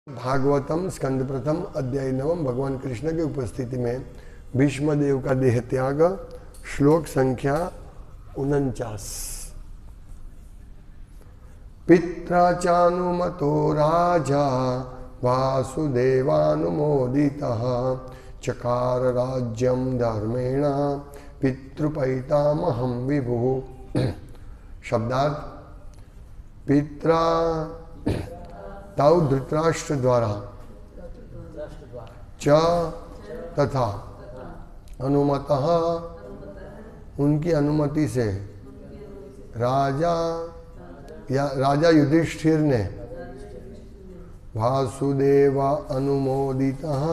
भागवतम स्कंद प्रथम अध्याय नवम भगवान कृष्ण की उपस्थिति में भीष्म देव का देह त्याग। श्लोक संख्या 49। पित्रा चानुमतो राजा वासुदेवानुमोदितः चकार राज्यं धर्मेण पितृपैतामहं विभुः। शब्दार्थ: पित्रा ताऊ धृतराष्ट्र द्वारा च तथा अनुमतः उनकी अनुमति से राजा युधिष्ठिर ने वासुदेव अनुमोदितः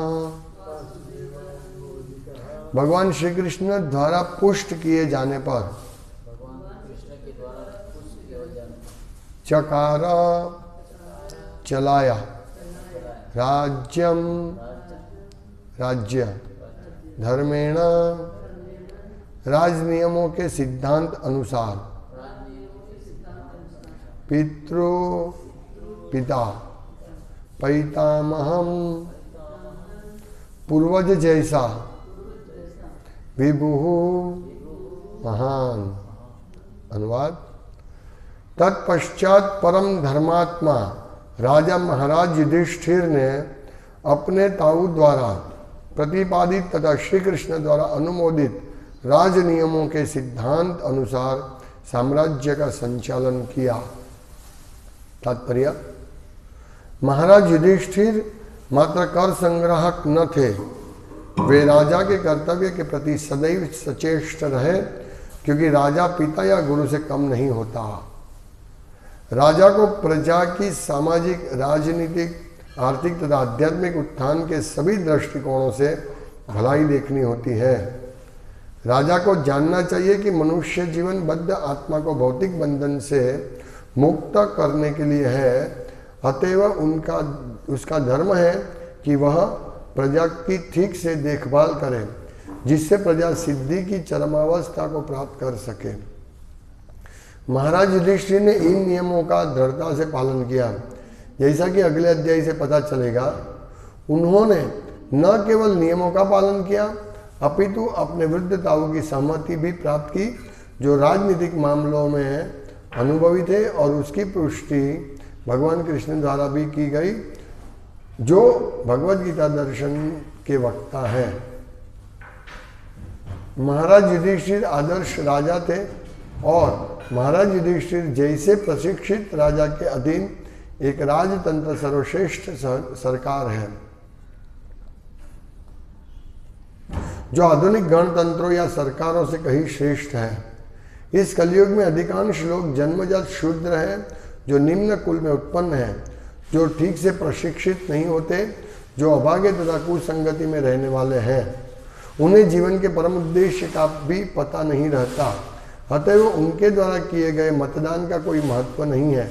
भगवान श्री कृष्ण द्वारा पुष्ट किए जाने पर चकार चलाया राज्य धर्मेण राजनियमों के सिद्धांत अनुसार पिता पैतामहम पूर्वज जैसा विभुः महान। अनुवाद: तत्पश्चात परम धर्मात्मा राजा महाराज युधिष्ठिर ने अपने ताऊ द्वारा प्रतिपादित तथा श्री कृष्ण द्वारा अनुमोदित राज नियमों के सिद्धांत अनुसार साम्राज्य का संचालन किया। तात्पर्य: महाराज युधिष्ठिर मात्र कर संग्राहक न थे, वे राजा के कर्तव्य के प्रति सदैव सचेष्ट रहे, क्योंकि राजा पिता या गुरु से कम नहीं होता। राजा को प्रजा की सामाजिक, राजनीतिक, आर्थिक तथा आध्यात्मिक उत्थान के सभी दृष्टिकोणों से भलाई देखनी होती है। राजा को जानना चाहिए कि मनुष्य जीवन बद्ध आत्मा को भौतिक बंधन से मुक्त करने के लिए है, अतएव उसका धर्म है कि वह प्रजा की ठीक से देखभाल करे, जिससे प्रजा सिद्धि की चरमावस्था को प्राप्त कर सके। महाराज युधिष्ठिर ने इन नियमों का दृढ़ता से पालन किया। जैसा कि अगले अध्याय से पता चलेगा, उन्होंने न केवल नियमों का पालन किया, अपितु अपने वृद्ध ताऊ की सहमति भी प्राप्त की, जो राजनीतिक मामलों में अनुभवी थे, और उसकी पुष्टि भगवान कृष्ण द्वारा भी की गई, जो भगवद गीता दर्शन के वक्ता है। महाराज युधिष्ठिर आदर्श राजा थे, और महाराज युधिष्ठिर जैसे प्रशिक्षित राजा के अधीन एक राजतंत्र सर्वश्रेष्ठ सरकार है, जो आधुनिक गणतंत्रों या सरकारों से कहीं श्रेष्ठ है। इस कलयुग में अधिकांश लोग जन्मजात शूद्र हैं, जो निम्न कुल में उत्पन्न हैं, जो ठीक से प्रशिक्षित नहीं होते, जो अभागे तथा कुसंगति में रहने वाले हैं। उन्हें जीवन के परम उद्देश्य का भी पता नहीं रहता, अतः उनके द्वारा किए गए मतदान का कोई महत्व नहीं है।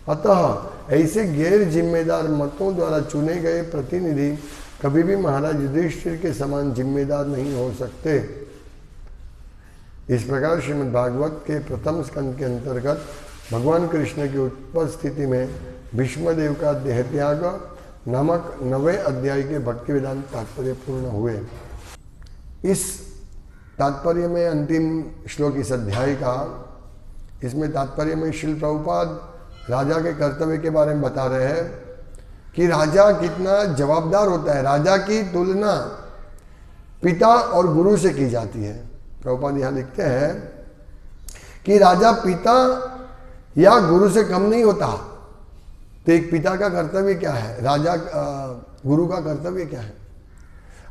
अतः ऐसे गैर जिम्मेदार मतों द्वारा चुने गए प्रतिनिधि कभी भी महाराज युधिष्ठिर के समान जिम्मेदार नहीं हो सकते। इस प्रकार श्रीमद् भागवत के प्रथम स्कंद के अंतर्गत भगवान कृष्ण की उपस्थिति में भीष्मदेव का देहत्याग नामक 9वें अध्याय के भक्ति वेदांत तात्पर्य पूर्ण हुए। इस तात्पर्य में अंतिम श्लोक इस अध्याय का, इसमें तात्पर्य में श्रील प्रभुपाद राजा के कर्तव्य के बारे में बता रहे हैं कि राजा कितना जवाबदार होता है। राजा की तुलना पिता और गुरु से की जाती है। प्रभुपाद यहाँ लिखते हैं कि राजा पिता या गुरु से कम नहीं होता। तो एक पिता का कर्तव्य क्या है, गुरु का कर्तव्य क्या है?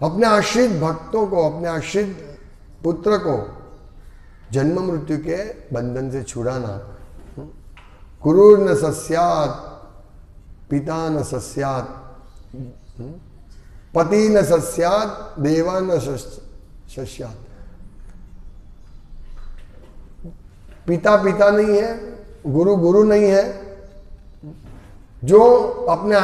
अपने आश्रित भक्तों को, अपने आश्रित पुत्र को जन्म मृत्यु के बंधन से छुड़ाना। गुरु न सस्यात्, पिता न सस्यात्, पति न सस्यात्, देवा न सस्यात्। पिता पिता नहीं है, गुरु गुरु नहीं है, जो अपने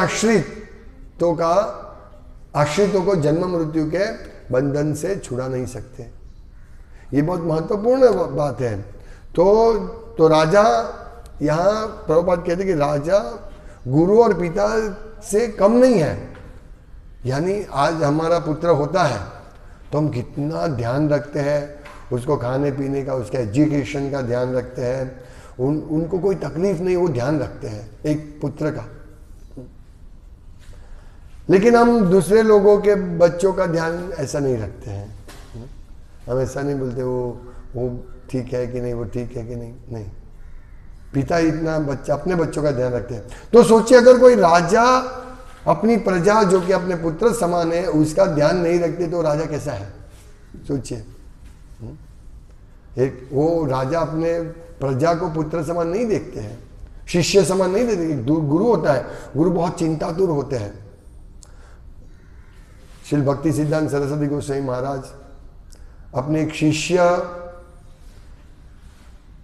आश्रितों को जन्म मृत्यु के बंधन से छुड़ा नहीं सकते। ये बहुत महत्वपूर्ण बात है। तो राजा यहाँ प्रभुपाद कहते कि राजा गुरु और पिता से कम नहीं है। यानी आज हमारा पुत्र होता है तो हम कितना ध्यान रखते हैं उसको, खाने पीने का, उसके एजुकेशन का ध्यान रखते हैं, उनको कोई तकलीफ नहीं, वो ध्यान रखते हैं एक पुत्र का। लेकिन हम दूसरे लोगों के बच्चों का ध्यान ऐसा नहीं रखते हैं। हम ऐसा नहीं बोलते वो ठीक है कि नहीं, वो ठीक है कि नहीं। नहीं, पिता इतना अपने बच्चों का ध्यान रखते हैं। तो सोचिए अगर कोई राजा अपनी प्रजा जो कि अपने पुत्र समान है उसका ध्यान नहीं रखते तो राजा कैसा है, सोचिए। एक वो राजा अपने प्रजा को पुत्र समान नहीं देखते हैं, शिष्य समान नहीं देखते। गुरु होता है, गुरु बहुत चिंतातुर होते हैं। श्री भक्ति सिद्धांत सरस्वती गोस्वामी महाराज अपने एक शिष्य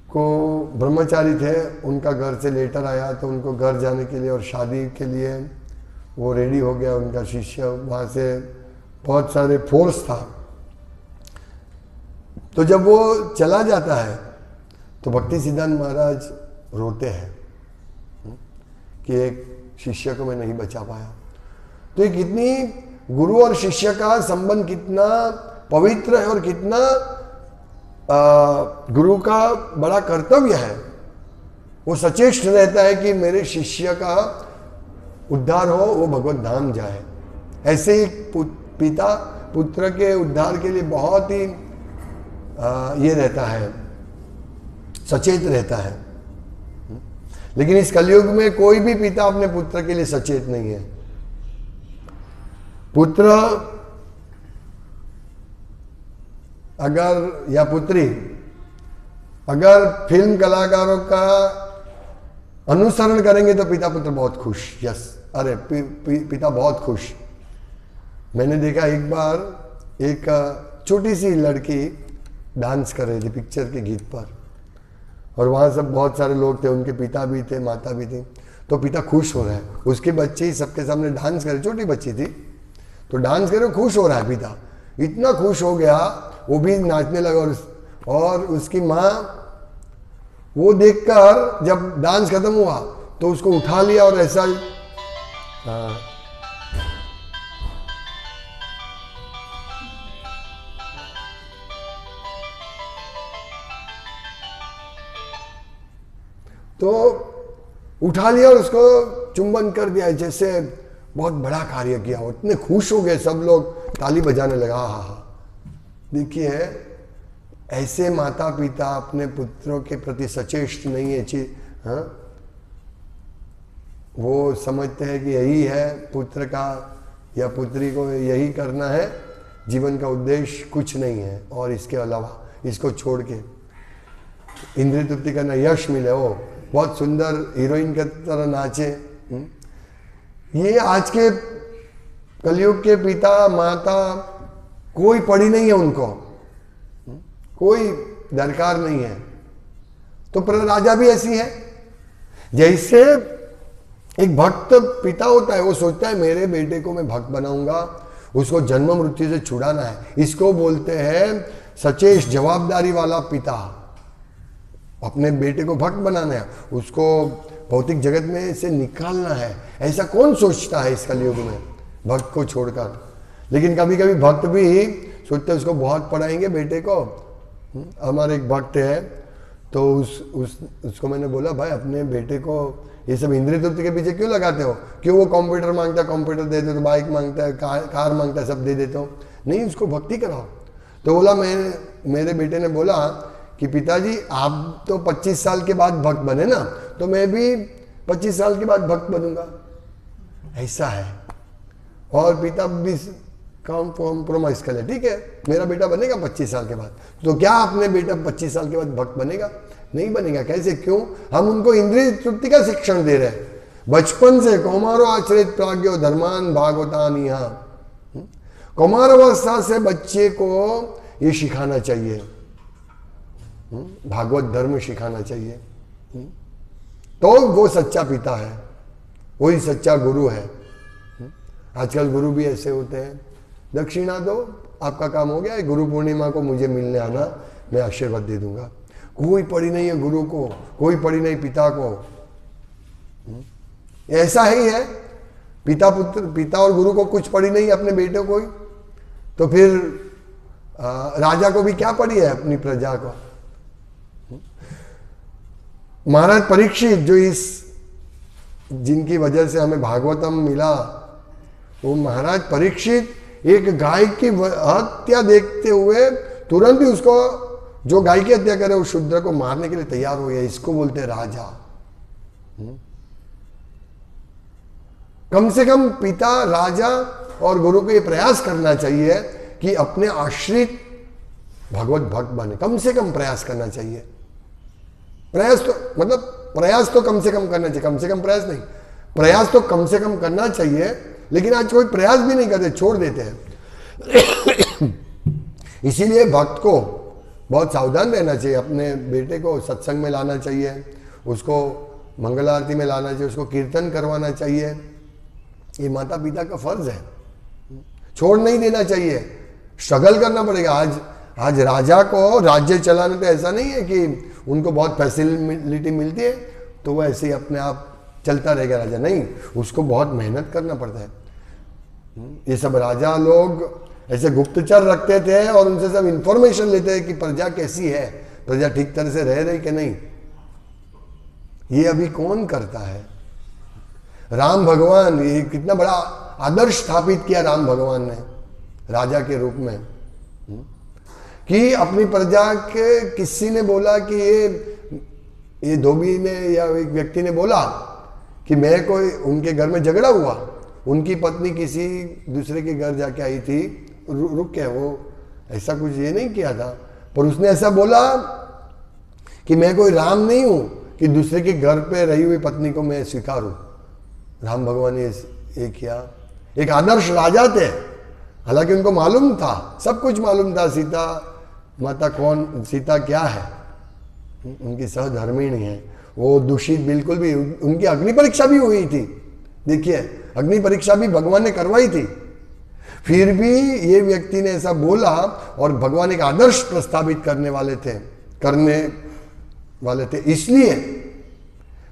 को, ब्रह्मचारी थे, उनका घर से लेटर आया तो उनको घर जाने के लिए और शादी के लिए वो रेडी हो गया उनका शिष्य। वहाँ से बहुत सारे फोर्स था। तो जब वो चला जाता है तो भक्ति सिद्धांत महाराज रोते हैं कि एक शिष्य को मैं नहीं बचा पाया। तो ये कितनी गुरु और शिष्य का संबंध कितना पवित्र है और कितना गुरु का बड़ा कर्तव्य है। वो सचेष्ट रहता है कि मेरे शिष्य का उद्धार हो, वो भगवत धाम जाए। ऐसे ही पिता पुत्र के उद्धार के लिए बहुत ही ये रहता है, सचेत रहता है। लेकिन इस कलयुग में कोई भी पिता अपने पुत्र के लिए सचेत नहीं है। पुत्र अगर या पुत्री अगर फिल्म कलाकारों का अनुसरण करेंगे तो पिता पुत्र बहुत खुश। यस, अरे पिता बहुत खुश। मैंने देखा एक बार एक छोटी सी लड़की डांस कर रही थी पिक्चर के गीत पर, और वहाँ सब बहुत सारे लोग थे, उनके पिता भी थे, माता भी थी। तो पिता खुश हो रहा है, उसके बच्चे ही सबके सामने डांस करे, छोटी बच्ची थी तो डांस करे, खुश हो रहा है। पिता इतना खुश हो गया, वो भी नाचने लगा। और उसकी माँ वो देखकर जब डांस खत्म हुआ तो उसको उठा लिया और ऐसा तो उठा लिया और उसको चुंबन कर दिया, जैसे बहुत बड़ा कार्य किया। इतने खुश हो गए, सब लोग ताली बजाने लगा। हा। देखिए, ऐसे माता पिता अपने पुत्रों के प्रति सचेष्ट नहीं है। हाँ, वो समझते हैं कि यही है पुत्र का या पुत्री को यही करना है, जीवन का उद्देश्य कुछ नहीं है और इसके अलावा इसको छोड़ के इंद्रिय तृप्ति करना, यश मिले, हो बहुत सुंदर हीरोइन की तरह नाचे। ये आज के कलयुग के पिता माता कोई पड़ी नहीं है, उनको कोई दरकार नहीं है। तो राजा भी ऐसी है। जैसे एक भक्त पिता होता है, वो सोचता है मेरे बेटे को मैं भक्त बनाऊंगा, उसको जन्म मृत्यु से छुड़ाना है। इसको बोलते हैं सचेष्ट जवाबदारी वाला पिता। अपने बेटे को भक्त बनाना है, उसको भौतिक जगत में से निकालना है। ऐसा कौन सोचता है इस कलयुग में भक्त को छोड़कर। लेकिन कभी कभी भक्त भी सोचते हैं उसको बहुत पढ़ाएंगे बेटे को। हमारे एक भक्त है तो उसको मैंने बोला, भाई अपने बेटे को ये सब इंद्रिय तृप्ति के पीछे क्यों लगाते हो? क्यों वो कंप्यूटर मांगता है कंप्यूटर दे दो, तो बाइक मांगता है कार मांगता है सब दे देते हो। नहीं, उसको भक्ति कराओ। तो बोला, मेरे बेटे ने बोला कि पिताजी आप तो 25 साल के बाद भक्त बने ना, तो मैं भी 25 साल के बाद भक्त बनूंगा। ऐसा है। और पिता भी कॉम्प्रोमाइज कर ले, ठीक है मेरा बेटा बनेगा 25 साल के बाद। तो क्या अपने बेटा 25 साल के बाद भक्त बनेगा? नहीं बनेगा। कैसे? क्यों? हम उनको इंद्रिय तृप्ति का शिक्षण दे रहे हैं बचपन से। कौमारो आश्रित प्राज्ञो धर्मान भागवतान। यहाँ कौमार अवस्था से बच्चे को ये सिखाना चाहिए, भागवत धर्म सिखाना चाहिए। तो वो सच्चा पिता है, वही सच्चा गुरु है। आजकल गुरु भी ऐसे होते हैं, दक्षिणा दो, आपका काम हो गया है, गुरु पूर्णिमा को मुझे मिलने आना, मैं आशीर्वाद दे दूंगा। कोई पड़ी नहीं है गुरु को, कोई पड़ी नहीं पिता को। ऐसा ही है। पिता और गुरु को कुछ पड़ी नहीं अपने बेटे को ही, तो फिर राजा को भी क्या पड़ी है अपनी प्रजा को। महाराज परीक्षित जो जिनकी वजह से हमें भागवतम मिला, वो महाराज परीक्षित एक गाय की हत्या देखते हुए तुरंत ही उसको, जो गाय की हत्या करे उस शूद्र को मारने के लिए तैयार हो गया। इसको बोलते हैं राजा। कम से कम पिता, राजा और गुरु को ये प्रयास करना चाहिए कि अपने आश्रित भगवत भक्त बने। कम से कम प्रयास करना चाहिए। प्रयास तो मतलब प्रयास तो कम से कम करना चाहिए, कम से कम प्रयास नहीं, प्रयास तो कम से कम करना चाहिए। लेकिन आज कोई प्रयास भी नहीं करते, छोड़ देते हैं। इसीलिए भक्त को बहुत सावधान रहना चाहिए। अपने बेटे को सत्संग में लाना चाहिए, उसको मंगल आरती में लाना चाहिए, उसको कीर्तन करवाना चाहिए। ये माता पिता का फर्ज है, छोड़ नहीं देना चाहिए। स्ट्रगल करना पड़ेगा। आज राजा को राज्य चलाने तो ऐसा नहीं है कि उनको बहुत फैसिलिटी मिलती है तो वो ऐसे ही अपने आप चलता रहेगा राजा, नहीं, उसको बहुत मेहनत करना पड़ता है। ये सब राजा लोग ऐसे गुप्तचर रखते थे और उनसे सब इंफॉर्मेशन लेते हैं कि प्रजा कैसी है, प्रजा ठीक तरह से रह रही कि नहीं। ये अभी कौन करता है? राम भगवान, ये कितना बड़ा आदर्श स्थापित किया राम भगवान ने राजा के रूप में, कि अपनी प्रजा के, किसी ने बोला कि ये धोबी ने या एक व्यक्ति ने बोला कि मैं कोई, उनके घर में झगड़ा हुआ, उनकी पत्नी किसी दूसरे के घर जाके आई थी, रुक के, वो ऐसा कुछ ये नहीं किया था, पर उसने ऐसा बोला कि मैं कोई राम नहीं हूं कि दूसरे के घर पे रही हुई पत्नी को मैं स्वीकारूं। राम भगवान ने ये किया। एक आदर्श राजा थे, हालांकि उनको मालूम था, सब कुछ मालूम था, सीता माता कौन, सीता क्या है, उनकी सहधर्मिणी है, वो दूषित बिल्कुल भी, उनकी अग्नि परीक्षा भी हुई थी। देखिए, अग्नि परीक्षा भी भगवान ने करवाई थी, फिर भी ये व्यक्ति ने ऐसा बोला। और भगवान एक आदर्श प्रस्तावित करने वाले थे, इसलिए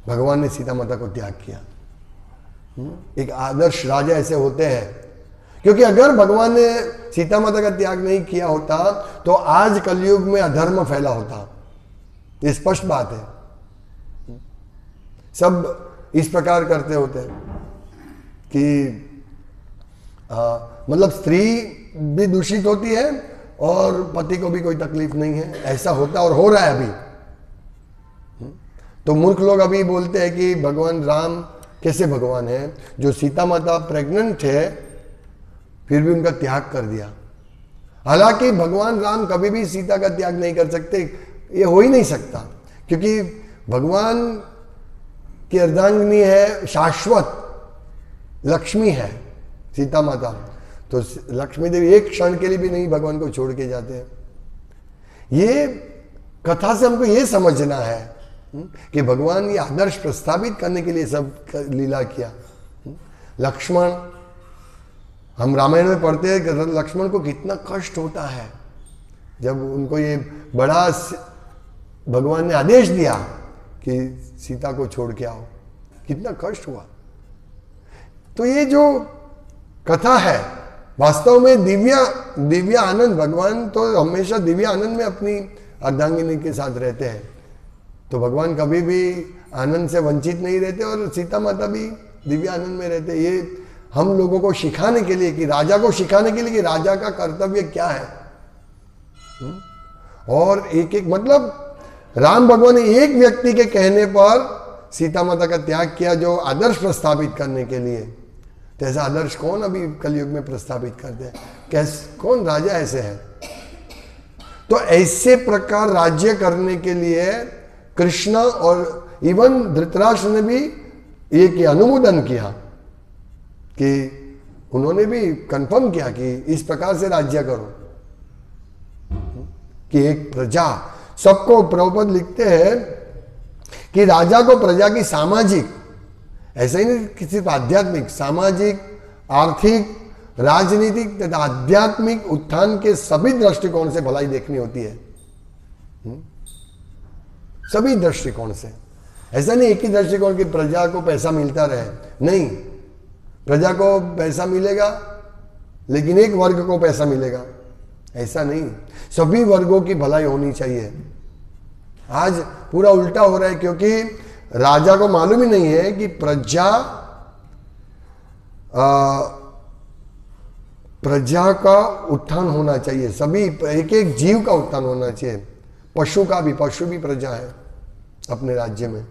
भगवान ने सीता माता को त्याग किया। एक आदर्श राजा ऐसे होते हैं, क्योंकि अगर भगवान ने सीता माता का त्याग नहीं किया होता तो आज कलयुग में अधर्म फैला होता। ये स्पष्ट बात है। सब इस प्रकार करते होते हैं कि मतलब स्त्री भी दूषित होती है और पति को भी कोई तकलीफ नहीं है, ऐसा होता और हो रहा है अभी। तो मूर्ख लोग अभी बोलते हैं कि भगवान राम कैसे भगवान है, जो सीता माता प्रेग्नेंट थे फिर भी उनका त्याग कर दिया। हालांकि भगवान राम कभी भी सीता का त्याग नहीं कर सकते, ये हो ही नहीं सकता, क्योंकि भगवान की अर्धांगिनी है, शाश्वत लक्ष्मी है सीता माता। तो लक्ष्मी देवी एक क्षण के लिए भी नहीं भगवान को छोड़ के जाते हैं। ये कथा से हमको ये समझना है कि भगवान ये आदर्श प्रस्तावित करने के लिए सब लीला किया। लक्ष्मण, हम रामायण में पढ़ते हैं कि लक्ष्मण को कितना कष्ट होता है जब उनको ये बड़ा भगवान ने आदेश दिया कि सीता को छोड़ के आओ, कितना कष्ट हुआ। तो ये जो कथा है वास्तव में दिव्य आनंद, भगवान तो हमेशा दिव्य आनंद में अपनी अर्धांगिनी के साथ रहते हैं। तो भगवान कभी भी आनंद से वंचित नहीं रहते और सीता माता भी दिव्य आनंद में रहते। ये हम लोगों को सिखाने के लिए, कि राजा को सिखाने के लिए कि राजा का कर्तव्य क्या है। और एक एक मतलब राम भगवान ने एक व्यक्ति के कहने पर सीता माता का त्याग किया, जो आदर्श प्रस्तावित करने के लिए। तो ऐसा आदर्श कौन अभी कलयुग में प्रस्तावित करते हैं? कौन राजा ऐसे है? तो ऐसे प्रकार राज्य करने के लिए कृष्ण और इवन धृतराष्ट्र ने भी एक अनुमोदन किया, कि उन्होंने भी कंफर्म किया कि इस प्रकार से राज्य करो, कि एक प्रजा सबको। प्रभुपद लिखते हैं कि राजा को प्रजा की सामाजिक, ऐसा ही नहीं कि सिर्फ आध्यात्मिक, सामाजिक, आर्थिक, राजनीतिक तथा आध्यात्मिक उत्थान के सभी दृष्टिकोण से भलाई देखनी होती है। सभी दृष्टिकोण से, ऐसा नहीं एक ही दृष्टिकोण की प्रजा को पैसा मिलता रहे, नहीं, प्रजा को पैसा मिलेगा लेकिन एक वर्ग को पैसा मिलेगा, ऐसा नहीं। सभी वर्गों की भलाई होनी चाहिए। आज पूरा उल्टा हो रहा है, क्योंकि राजा को मालूम ही नहीं है कि प्रजा का उत्थान होना चाहिए, सभी एक एक जीव का उत्थान होना चाहिए। पशु का भी, पशु भी प्रजा है अपने राज्य में,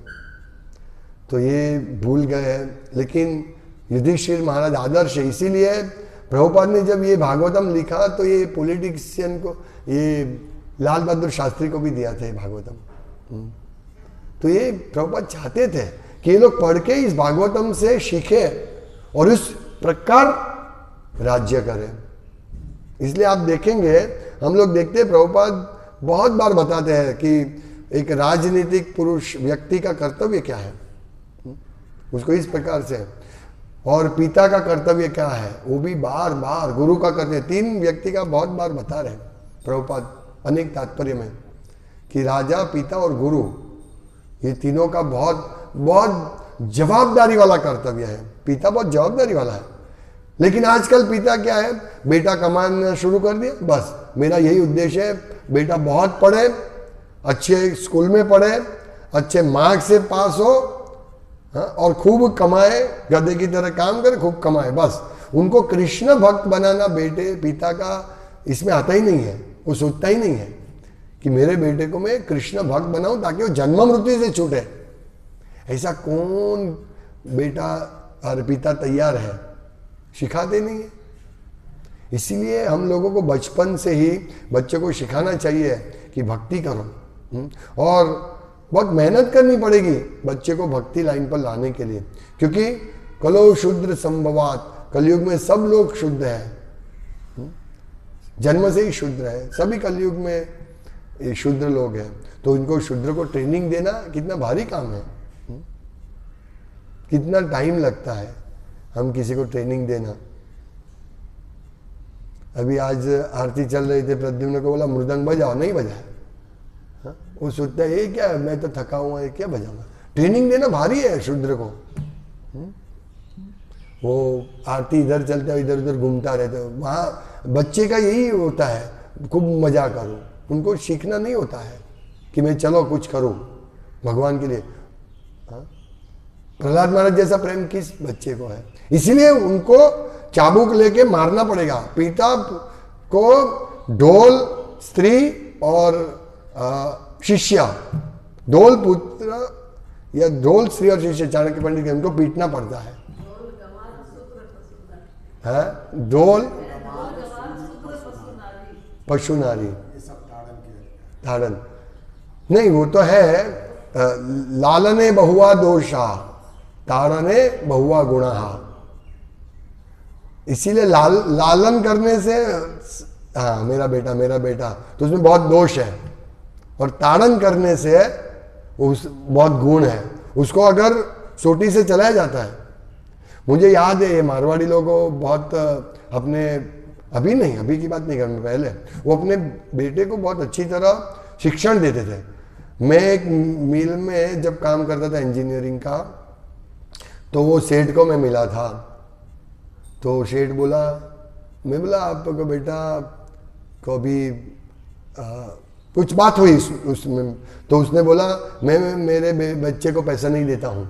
तो ये भूल गए हैं। लेकिन युधिष्ठिर महाराज आदर्श है, इसीलिए प्रभुपाद ने जब ये भागवतम लिखा तो ये पॉलिटिशियन को, ये लाल बहादुर शास्त्री को भी दिया था ये भागवतम। तो ये प्रभुपाद चाहते थे कि ये लोग पढ़ के इस भागवतम से सीखे और इस प्रकार राज्य करें। इसलिए आप देखेंगे, हम लोग देखते हैं प्रभुपाद बहुत बार बताते हैं कि एक राजनीतिक पुरुष व्यक्ति का कर्तव्य क्या है, उसको इस प्रकार से, और पिता का कर्तव्य क्या है वो भी बार बार, गुरु का कर्तव्य, तीन व्यक्ति का बहुत बार बता रहे प्रभुपाद अनेक तात्पर्य में, कि राजा, पिता और गुरु, ये तीनों का बहुत बहुत जवाबदारी वाला कर्तव्य है। पिता बहुत जवाबदारी वाला है, लेकिन आजकल पिता क्या है, बेटा कमाना शुरू कर दिया, बस मेरा यही उद्देश्य है, बेटा बहुत पढ़े, अच्छे स्कूल में पढ़े, अच्छे मार्क्स से पास हो, हाँ, और खूब कमाए, गधे की तरह काम करे, खूब कमाए, बस। उनको कृष्ण भक्त बनाना बेटे पिता का इसमें आता ही नहीं है, वो सोचता ही नहीं है कि मेरे बेटे को मैं कृष्ण भक्त बनाऊं ताकि वो जन्म मृत्यु से छूटे। ऐसा कौन बेटा और पिता तैयार है, सिखाते नहीं है। इसीलिए हम लोगों को बचपन से ही बच्चों को सिखाना चाहिए कि भक्ति करो, और बहुत मेहनत करनी पड़ेगी बच्चे को भक्ति लाइन पर लाने के लिए, क्योंकि कलो शुद्र संभवात, कलयुग में सब लोग शुद्ध हैं, जन्म से ही शुद्ध है, सभी कलयुग में ये शुद्ध लोग हैं। तो इनको शुद्र को ट्रेनिंग देना कितना भारी काम है, कितना टाइम लगता है हम किसी को ट्रेनिंग देना। अभी आज आरती चल रही थी, प्रद्युम्न को बोला मृदंग बजाओ, नहीं बजाया। वो सोचता है ये क्या है, मैं तो थका हुआ है, क्या बजाऊंगा। ट्रेनिंग देना भारी है शूद्र को। वो आरती इधर चलता है, इधर उधर घूमता रहता है। वहाँ बच्चे का यही होता है, खूब मजा करूँ, उनको सीखना नहीं होता है कि मैं चलो कुछ करूँ भगवान के लिए। प्रहलाद महाराज जैसा प्रेम किस बच्चे को है, इसीलिए उनको चाबुक लेके मारना पड़ेगा। पिता को ढोल स्त्री और शिष्य, ढोल पुत्र या ढोल स्त्री और शिष्य, चाणक्य पंडित के, उनको पीटना पड़ता है। ढोल पशु नारी, ताड़न नहीं, वो तो है लालने बहुआ दोषा ताड़ने बहुआ गुणा। इसीलिए लालन करने से, हाँ मेरा बेटा, तो उसमें बहुत दोष है, और ताड़न करने से उस बहुत गुण है। उसको अगर सोटी से चलाया जाता है, मुझे याद है ये मारवाड़ी लोगों बहुत अपने, अभी नहीं, अभी की बात नहीं कर, पहले वो अपने बेटे को बहुत अच्छी तरह शिक्षण देते थे। मैं एक मिल में जब काम करता था इंजीनियरिंग का, तो वो सेठ को मैं मिला था, तो सेठ बोला, मैं बोला आपको बेटा को अभी कुछ बात हुई उसमें, तो उसने बोला मैं मेरे बच्चे को पैसा नहीं देता हूँ,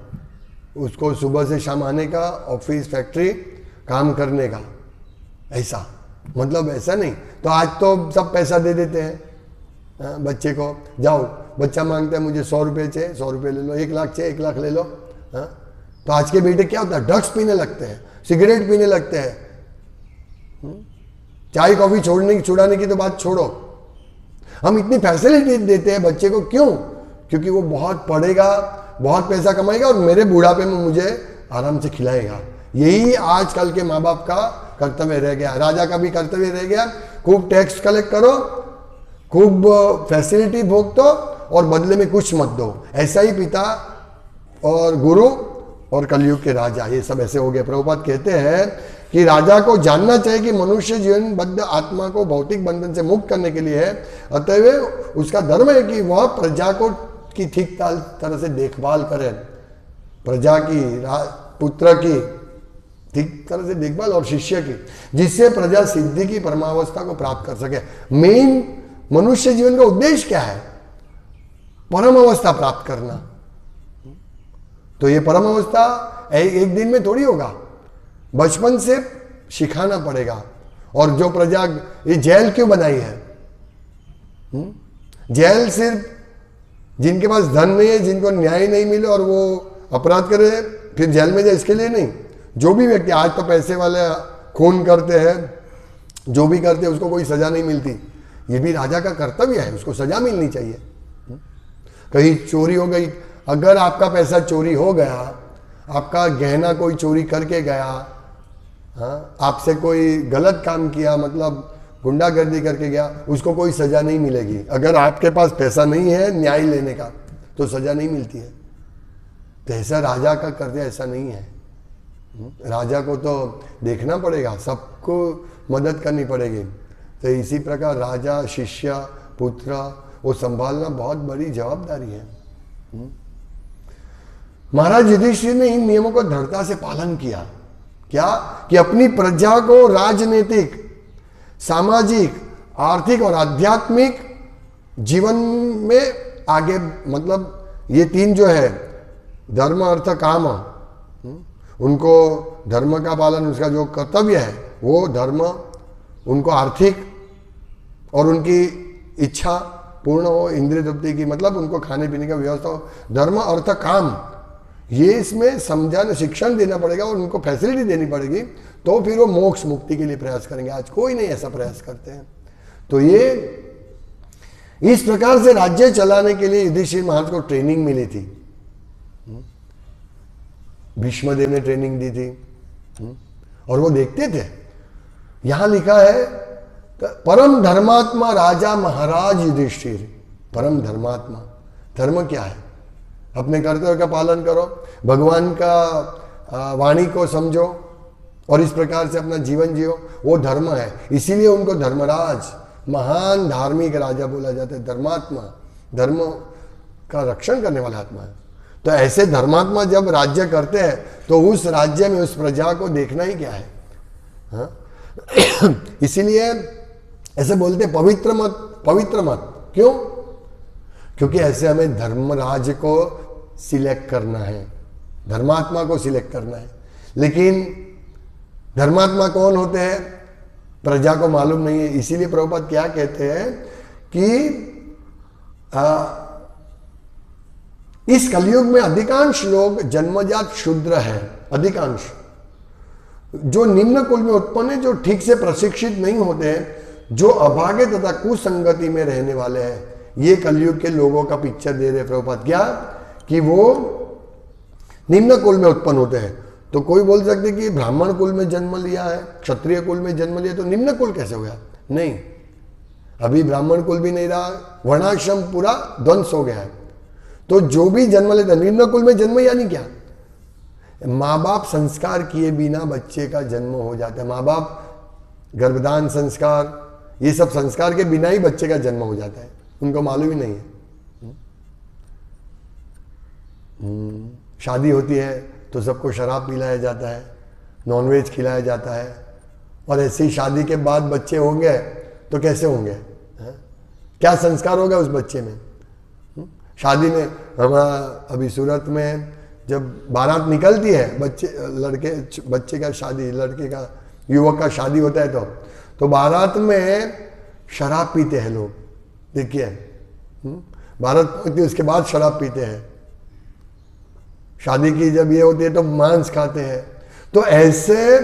उसको सुबह से शाम आने का, ऑफिस फैक्ट्री काम करने का, ऐसा मतलब ऐसा नहीं। तो आज तो सब पैसा दे देते हैं बच्चे को, जाओ बच्चा मांगता है मुझे 100 रुपये चाहिए, 100 रुपये ले लो, 1 लाख चाहिए 1 लाख ले लो। तो आज के बेटे क्या होता है, ड्रग्स पीने लगते हैं, सिगरेट पीने लगते हैं, चाय कॉफी छुड़ाने की तो बात छोड़ो। हम इतनी फैसिलिटी देते हैं बच्चे को, क्यों? क्योंकि वो बहुत पढ़ेगा, बहुत पैसा कमाएगा और मेरे बुढ़ापे में मुझे आराम से खिलाएगा। यही आजकल के माँ बाप का कर्तव्य रह गया, राजा का भी कर्तव्य रह गया। खूब टैक्स कलेक्ट करो, खूब फैसिलिटी भोग दो और बदले में कुछ मत दो। ऐसा ही पिता और गुरु और कलयुग के राजा, ये सब ऐसे हो गए। प्रभुपाद कहते हैं कि राजा को जानना चाहिए कि मनुष्य जीवन बद्ध आत्मा को भौतिक बंधन से मुक्त करने के लिए है, अतएव उसका धर्म है कि वह प्रजा को की ठीक तरह से देखभाल करे, प्रजा की, पुत्र की, ठीक तरह से देखभाल, और शिष्य की, जिससे प्रजा सिद्धि की परमावस्था को प्राप्त कर सके। मेन मनुष्य जीवन का उद्देश्य क्या है? परम अवस्था प्राप्त करना। तो ये परम अवस्था एक दिन में थोड़ी होगा, बचपन से सिखाना पड़ेगा। और जो प्रजा, ये जेल क्यों बनाई है? जेल सिर्फ जिनके पास धन नहीं है, जिनको न्याय नहीं मिले और वो अपराध करे फिर जेल में जाए, इसके लिए नहीं। जो भी व्यक्ति, आज तो पैसे वाले खून करते हैं, जो भी करते हैं उसको कोई सजा नहीं मिलती, ये भी राजा का कर्तव्य है, उसको सजा मिलनी चाहिए। कहीं चोरी हो गई, अगर आपका पैसा चोरी हो गया, आपका गहना कोई चोरी करके गया, हाँ, आपसे कोई गलत काम किया, मतलब गुंडागर्दी करके गया, उसको कोई सजा नहीं मिलेगी। अगर आपके पास पैसा नहीं है न्याय लेने का तो सजा नहीं मिलती है। तो ऐसा राजा का कर्तव्य ऐसा नहीं है। राजा को तो देखना पड़ेगा, सबको मदद करनी पड़ेगी। तो इसी प्रकार राजा, शिष्य, पुत्र, वो संभालना बहुत बड़ी जवाबदारी है। महाराज युधिष्ठिर ने इन नियमों को दृढ़ता से पालन किया। क्या? कि अपनी प्रजा को राजनीतिक, सामाजिक, आर्थिक और आध्यात्मिक जीवन में आगे, मतलब ये तीन जो है, धर्म, अर्थ, काम, उनको धर्म का पालन, उसका जो कर्तव्य है वो धर्म, उनको आर्थिक और उनकी इच्छा पूर्ण हो, इंद्रिय तृप्ति की, मतलब उनको खाने पीने का व्यवस्था हो, धर्म, अर्थ, काम, ये इसमें समझाने, शिक्षण देना पड़ेगा और उनको फैसिलिटी देनी पड़ेगी, तो फिर वो मोक्ष मुक्ति के लिए प्रयास करेंगे। आज कोई नहीं ऐसा प्रयास करते हैं। तो ये इस प्रकार से राज्य चलाने के लिए युधिष्ठिर महाराज को ट्रेनिंग मिली थी। भीष्मदेव ने ट्रेनिंग दी थी और वो देखते थे। यहां लिखा है परम धर्मात्मा राजा महाराज युधिष्ठिर। परम धर्मात्मा, धर्म क्या है? अपने कर्तव्य का पालन करो, भगवान का वाणी को समझो और इस प्रकार से अपना जीवन जियो, वो धर्म है। इसीलिए उनको धर्मराज, महान धार्मिक राजा बोला जाता है। धर्मात्मा, धर्म का रक्षण करने वाला आत्मा है। तो ऐसे धर्मात्मा जब राज्य करते हैं तो उस राज्य में उस प्रजा को देखना ही क्या है, हाँ? इसीलिए ऐसे बोलते पवित्र मत, पवित्र मत। क्यों? क्योंकि ऐसे हमें धर्मराज को सिलेक्ट करना है, धर्मात्मा को सिलेक्ट करना है। लेकिन धर्मात्मा कौन होते हैं प्रजा को मालूम नहीं है। इसीलिए प्रभुपाद क्या कहते हैं कि इस कलयुग में अधिकांश लोग जन्मजात शूद्र हैं। अधिकांश जो निम्न कुल में उत्पन्न है, जो ठीक से प्रशिक्षित नहीं होते हैं, जो अभागे तथा कुसंगति में रहने वाले हैं, ये कलयुग के लोगों का पिक्चर दे रहे प्रभुपाद। क्या? कि वो निम्न कुल में उत्पन्न होते हैं। तो कोई बोल सकते कि ब्राह्मण कुल में जन्म लिया है, क्षत्रिय कुल में जन्म लिया, तो निम्न कुल कैसे हो गया? नहीं, अभी ब्राह्मण कुल भी नहीं रहा, वर्णाश्रम पूरा ध्वंस हो गया है। तो जो भी जन्म लेता है निम्न कुल में जन्म, यानी क्या? माँ बाप संस्कार किए बिना बच्चे का जन्म हो जाता है। माँ बाप गर्भदान संस्कार, ये सब संस्कार के बिना ही बच्चे का जन्म हो जाता है, उनको मालूम ही नहीं है। शादी होती है तो सबको शराब पिलाया जाता है, नॉनवेज खिलाया जाता है, और ऐसी शादी के बाद बच्चे होंगे तो कैसे होंगे, है? क्या संस्कार होगा उस बच्चे में? शादी में हमारा अभी सूरत में जब बारात निकलती है, बच्चे का शादी, लड़के का, युवक का शादी होता है, तो बारात में शराब पीते हैं लोग। देखिए, बारात पहुंचती है उसके बाद शराब पीते हैं। शादी की जब ये होती है तो मांस खाते हैं। तो ऐसे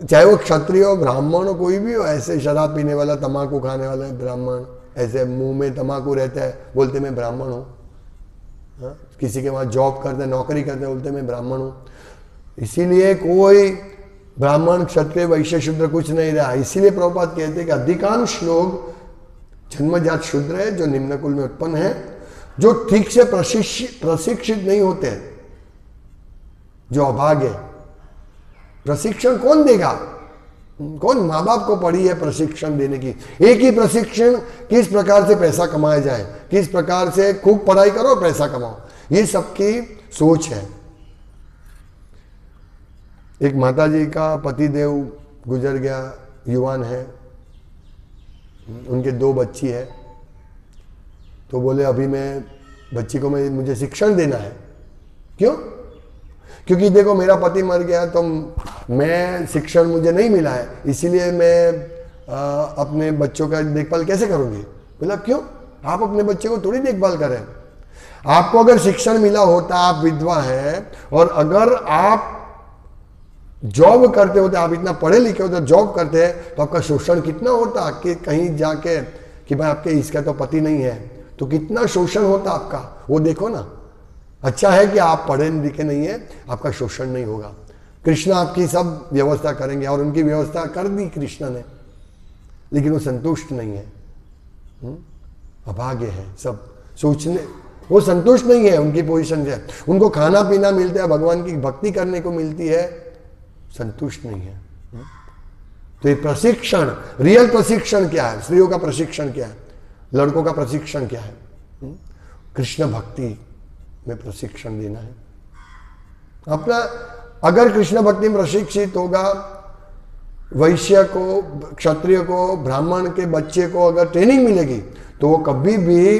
चाहे वो क्षत्रिय हो, ब्राह्मण हो, कोई भी हो, ऐसे शराब पीने वाला, तम्बाकू खाने वाला ब्राह्मण, ऐसे मुंह में तम्बाकू रहता है, बोलते मैं ब्राह्मण हूँ। किसी के वहाँ जॉब करते, नौकरी करते, बोलते मैं ब्राह्मण हूँ। इसीलिए कोई ब्राह्मण, क्षत्रिय, वैश्य, शूद्र कुछ नहीं रहा। इसीलिए प्रभुपाद कहते हैं कि अधिकांश लोग जन्मजात शूद्र है, जो निम्न कुल में उत्पन्न है, जो ठीक से प्रशिक्षित नहीं होते, जो अभागे। प्रशिक्षण कौन देगा? कौन? माँ बाप को पड़ी है प्रशिक्षण देने की। एक ही प्रशिक्षण, किस प्रकार से पैसा कमाया जाए, किस प्रकार से खूब पढ़ाई करो पैसा कमाओ, ये सबकी सोच है। एक माताजी का पतिदेव गुजर गया, युवान है, उनके 2 बच्ची है। तो बोले अभी मैं बच्ची को मुझे शिक्षण देना है। क्यों? क्योंकि देखो मेरा पति मर गया तो मैं शिक्षण मुझे नहीं मिला है, इसीलिए मैं अपने बच्चों का देखभाल कैसे करूंगी। बोला क्यों? आप अपने बच्चे को थोड़ी देखभाल करें। आपको अगर शिक्षण मिला होता, आप विधवा हैं, और अगर आप जॉब करते होते, आप इतना पढ़े लिखे होते, जॉब करते हैं, तो आपका शोषण कितना होता कि कहीं जाके कि भाई आपके इसका तो पति नहीं है, तो कितना शोषण होता आपका, वो देखो ना। अच्छा है कि आप पढ़े लिखे नहीं है, आपका शोषण नहीं होगा। कृष्ण आपकी सब व्यवस्था करेंगे, और उनकी व्यवस्था कर दी कृष्ण ने, लेकिन वो संतुष्ट नहीं है, अभागे है सब सोचने, वो संतुष्ट नहीं है उनकी पोजीशन से। उनको खाना पीना मिलता है, भगवान की भक्ति करने को मिलती है, संतुष्ट नहीं है। तो ये प्रशिक्षण, रियल प्रशिक्षण क्या है? स्त्रियों का प्रशिक्षण क्या है? लड़कों का प्रशिक्षण क्या है? कृष्ण भक्ति में प्रशिक्षण देना है अपना। अगर कृष्ण भक्ति में प्रशिक्षित होगा, वैश्य को, क्षत्रिय को, ब्राह्मण के बच्चे को अगर ट्रेनिंग मिलेगी, तो वो कभी भी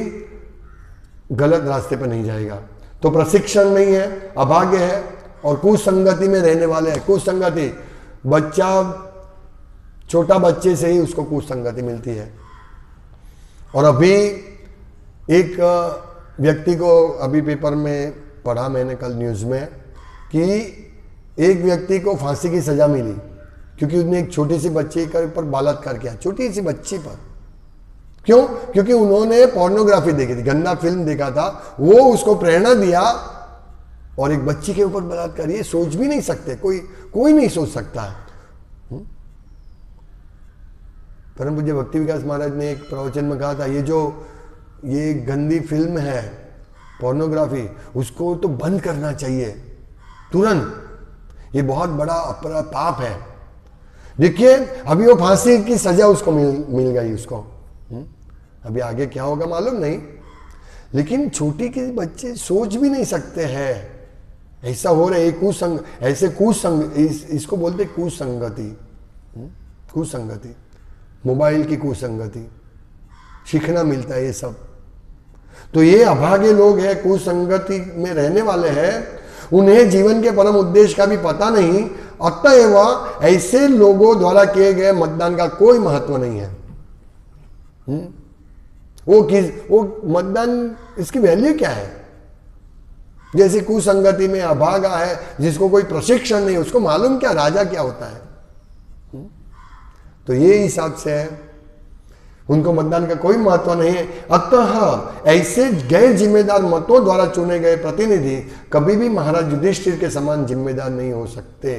गलत रास्ते पर नहीं जाएगा। तो प्रशिक्षण नहीं है, अभाग्य है, और कुसंगति में रहने वाले हैं। कुसंगति, बच्चा छोटा बच्चे से ही उसको कुसंगति मिलती है। और अभी एक व्यक्ति को, अभी पेपर में पढ़ा मैंने कल न्यूज़ में, कि एक व्यक्ति को फांसी की सजा मिली क्योंकि उसने एक छोटी सी बच्ची के ऊपर बलात्कार किया, छोटी सी बच्ची पर। क्यों? क्योंकि उन्होंने पोर्नोग्राफी देखी थी, गंदा फिल्म देखा था, वो उसको प्रेरणा दिया, और एक बच्ची के ऊपर बलात्कार, ये सोच भी नहीं सकते, कोई नहीं सोच सकता है। परम पूज्य भक्ति विकास महाराज ने एक प्रवचन में कहा था, ये गंदी फिल्म है पोर्नोग्राफी, उसको तो बंद करना चाहिए तुरंत, ये बहुत बड़ा अपराध पाप है। देखिए अभी वो फांसी की सजा उसको मिल गई उसको, अभी आगे क्या होगा मालूम नहीं, लेकिन छोटी के बच्चे सोच भी नहीं सकते हैं ऐसा हो रहा है। ऐसे कुसंग, इसको बोलते कुसंगति, कुसंगति, मोबाइल की कुसंगति, सीखना मिलता है ये सब। तो ये अभागे लोग हैं, कुसंगति में रहने वाले हैं, उन्हें जीवन के परम उद्देश्य का भी पता नहीं, अतएव ऐसे लोगों द्वारा किए गए मतदान का कोई महत्व नहीं है। वो मतदान, इसकी वैल्यू क्या है? जैसे कुसंगति में अभागा है, जिसको कोई प्रशिक्षण नहीं, उसको मालूम क्या राजा क्या होता है। तो ये हिसाब से है, उनको मतदान का कोई महत्व नहीं है। अतः ऐसे गैर जिम्मेदार मतों द्वारा चुने गए प्रतिनिधि कभी भी महाराज युधिष्ठिर के समान जिम्मेदार नहीं हो सकते।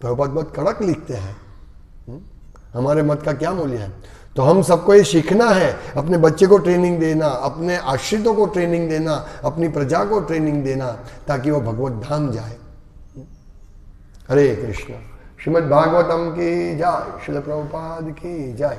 प्रभुपाद बहुत कड़क लिखते हैं, हमारे मत का क्या मूल्य है। तो हम सबको ये सीखना है, अपने बच्चे को ट्रेनिंग देना, अपने आश्रितों को ट्रेनिंग देना, अपनी प्रजा को ट्रेनिंग देना, ताकि वो भगवत धाम जाए। हरे कृष्ण। श्रीमद् भागवतम की जय, श्रील प्रभुपाद की जय।